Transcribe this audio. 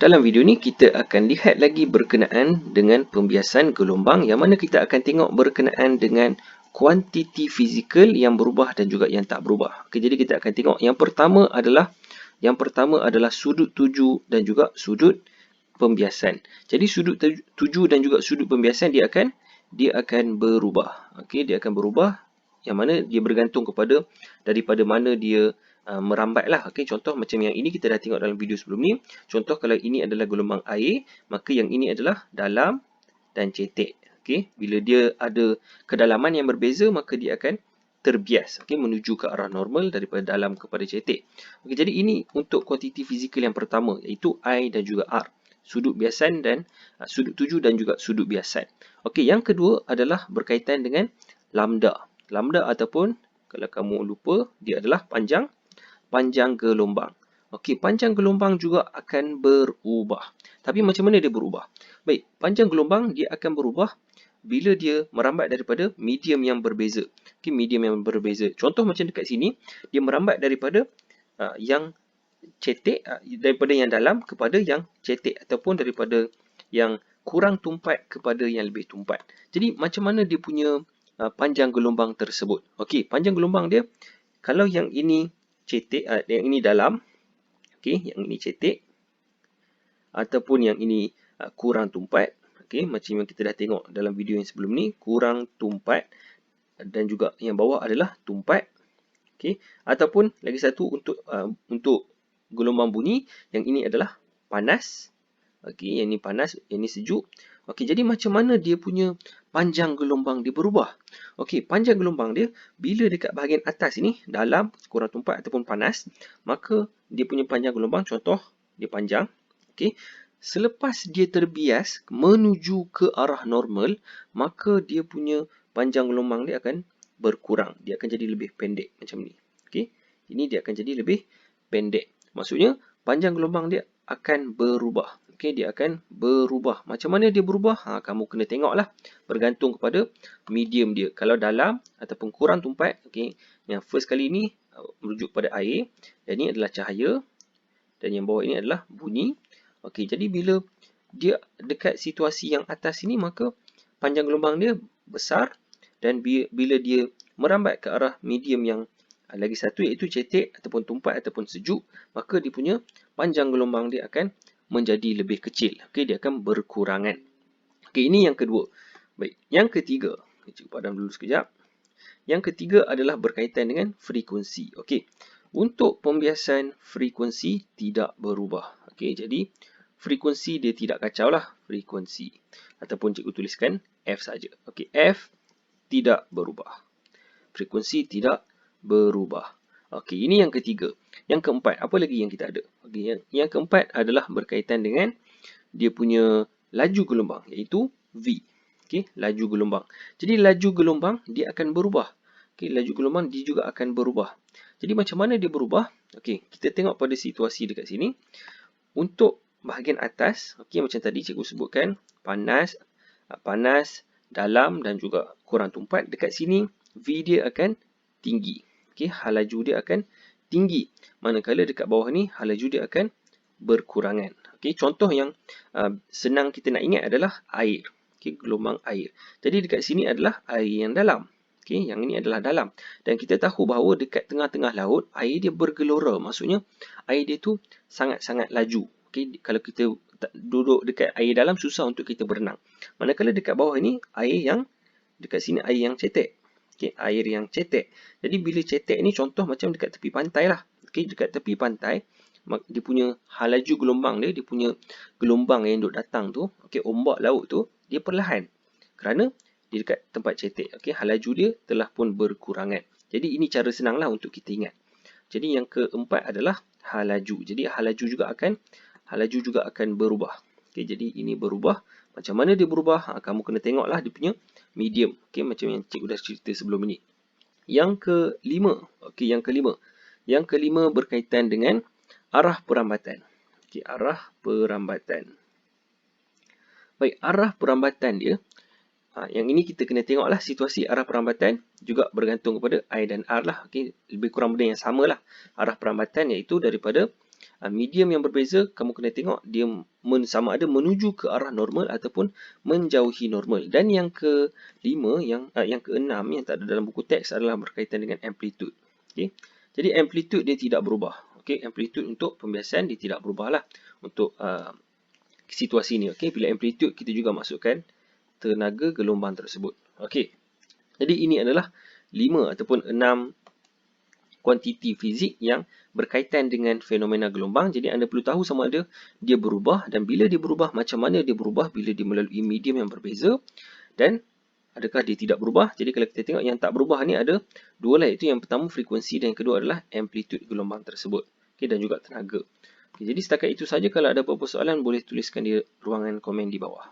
Dalam video ni kita akan lihat lagi berkenaan dengan pembiasan gelombang yang mana kita akan tengok berkenaan dengan kuantiti fizikal yang berubah dan juga yang tak berubah. Okey, jadi kita akan tengok yang pertama adalah sudut tuju dan juga sudut pembiasan. Jadi sudut tuju dan juga sudut pembiasan dia akan berubah. Okey, dia akan berubah yang mana dia bergantung kepada daripada mana dia merambat lah. Okay, contoh macam yang ini kita dah tengok dalam video sebelum ni. Contoh kalau ini adalah gelombang air, maka yang ini adalah dalam dan cetek. Okay, bila dia ada kedalaman yang berbeza, maka dia akan terbias, okay, menuju ke arah normal daripada dalam kepada cetek. Okay, jadi ini untuk kuantiti fizikal yang pertama, iaitu I dan juga R. Sudut biasan dan sudut tuju dan juga sudut biasan. Okay, yang kedua adalah berkaitan dengan lambda. Lambda ataupun kalau kamu lupa, dia adalah panjang gelombang. Okey, panjang gelombang juga akan berubah. Tapi macam mana dia berubah? Baik, panjang gelombang dia akan berubah bila dia merambat daripada medium yang berbeza. Okey, medium yang berbeza. Contoh macam dekat sini, dia merambat daripada yang cetek, daripada yang dalam kepada yang cetek ataupun daripada yang kurang tumpat kepada yang lebih tumpat. Jadi macam mana dia punya panjang gelombang tersebut? Okey, panjang gelombang dia kalau yang ini cetek, yang ini dalam, okey, yang ini cetek ataupun yang ini kurang tumpat, okey, macam yang kita dah tengok dalam video yang sebelum ni, kurang tumpat dan juga yang bawah adalah tumpat, okey, ataupun lagi satu untuk gelombang bunyi, yang ini adalah panas, okey, yang ini panas, yang ini sejuk. Okey, jadi macam mana dia punya panjang gelombang dia berubah? Okey, panjang gelombang dia bila dekat bahagian atas ini dalam, kurang tumpat ataupun panas, maka dia punya panjang gelombang, contoh dia panjang. Okey, selepas dia terbias menuju ke arah normal, maka dia punya panjang gelombang dia akan berkurang. Dia akan jadi lebih pendek macam ni. Okey, ini dia akan jadi lebih pendek. Maksudnya panjang gelombang dia akan berubah. Okey, dia akan berubah. Macam mana dia berubah? Kamu kena tengoklah. Bergantung kepada medium dia. Kalau dalam ataupun kurang tumpat, okey, yang first kali ni merujuk pada air, dan ini adalah cahaya, dan yang bawah ini adalah bunyi. Okey, jadi bila dia dekat situasi yang atas ini, maka panjang gelombang dia besar, dan bila dia merambat ke arah medium yang lagi satu, iaitu cetek ataupun tumpat ataupun sejuk, maka dia punya panjang gelombang dia akan menjadi lebih kecil. Okey, dia akan berkurangan. Okey, ini yang kedua. Baik, yang ketiga. Cikgu padam dulu sekejap. Yang ketiga adalah berkaitan dengan frekuensi. Okey, untuk pembiasan frekuensi tidak berubah. Okey, jadi frekuensi dia tidak kacau lah. Frekuensi. Ataupun cikgu tuliskan F saja. Okey, F tidak berubah. Frekuensi tidak berubah. Okey, ini yang ketiga. Yang keempat, apa lagi yang kita ada? Okey, yang keempat adalah berkaitan dengan dia punya laju gelombang, iaitu V. Okey, laju gelombang. Jadi laju gelombang dia akan berubah. Okey, laju gelombang dia juga akan berubah. Jadi macam mana dia berubah? Okey, kita tengok pada situasi dekat sini. Untuk bahagian atas, okey, macam tadi cikgu sebutkan, panas, dalam dan juga kurang tumpat. Dekat sini V dia akan tinggi. Okey, hal laju dia akan tinggi. Manakala dekat bawah ni hal laju dia akan berkurangan. Okey, contoh yang senang kita nak ingat adalah air. Okey, gelombang air. Jadi dekat sini adalah air yang dalam. Okey, yang ini adalah dalam. Dan kita tahu bahawa dekat tengah-tengah laut, air dia bergelora. Maksudnya air dia tu sangat-sangat laju. Okey, kalau kita duduk dekat air dalam, susah untuk kita berenang. Manakala dekat bawah ini, air yang dekat sini air yang cetek. Okey, air yang cetek. Jadi bila cetek ni contoh macam dekat tepi pantai lah. Okey, dekat tepi pantai, dia punya hal laju gelombang dia punya gelombang yang duk datang tu, okey, ombak laut tu, dia perlahan. Kerana dia dekat tempat cetek. Okey, hal laju dia telah pun berkurangan. Jadi ini cara senang lah untuk kita ingat. Jadi yang keempat adalah hal laju. Jadi hal laju juga akan berubah. Okey, jadi ini berubah. Macam mana dia berubah? Kamu kena tengoklah dia punya medium. Okey, macam yang cikgu dah cerita sebelum ini. Yang kelima. Okey, yang kelima berkaitan dengan arah perambatan. Okey, arah perambatan. Baik, arah perambatan dia. Yang ini kita kena tengoklah situasi arah perambatan juga bergantung kepada I dan R lah. Okey, lebih kurang benda yang sama lah. Arah perambatan iaitu daripada Medium yang berbeza, kamu kena tengok dia sama ada menuju ke arah normal ataupun menjauhi normal. Dan yang kelima, yang keenam yang tak ada dalam buku teks adalah berkaitan dengan amplitude. Okay? Jadi amplitude dia tidak berubah. Okay? Amplitude untuk pembiasan dia tidak berubah lah untuk situasi ni. Okay? Bila amplitude kita juga masukkan tenaga gelombang tersebut. Okay? Jadi ini adalah 5 ataupun 6 kuantiti fizik yang berkaitan dengan fenomena gelombang. Jadi anda perlu tahu sama ada dia berubah, dan bila dia berubah, macam mana dia berubah bila dia melalui medium yang berbeza, dan adakah dia tidak berubah. Jadi kalau kita tengok yang tak berubah ni ada dua lah, iaitu yang pertama frekuensi dan yang kedua adalah amplitude gelombang tersebut. Okay, dan juga tenaga. Okay, jadi setakat itu saja. Kalau ada apa-apa soalan boleh tuliskan di ruangan komen di bawah.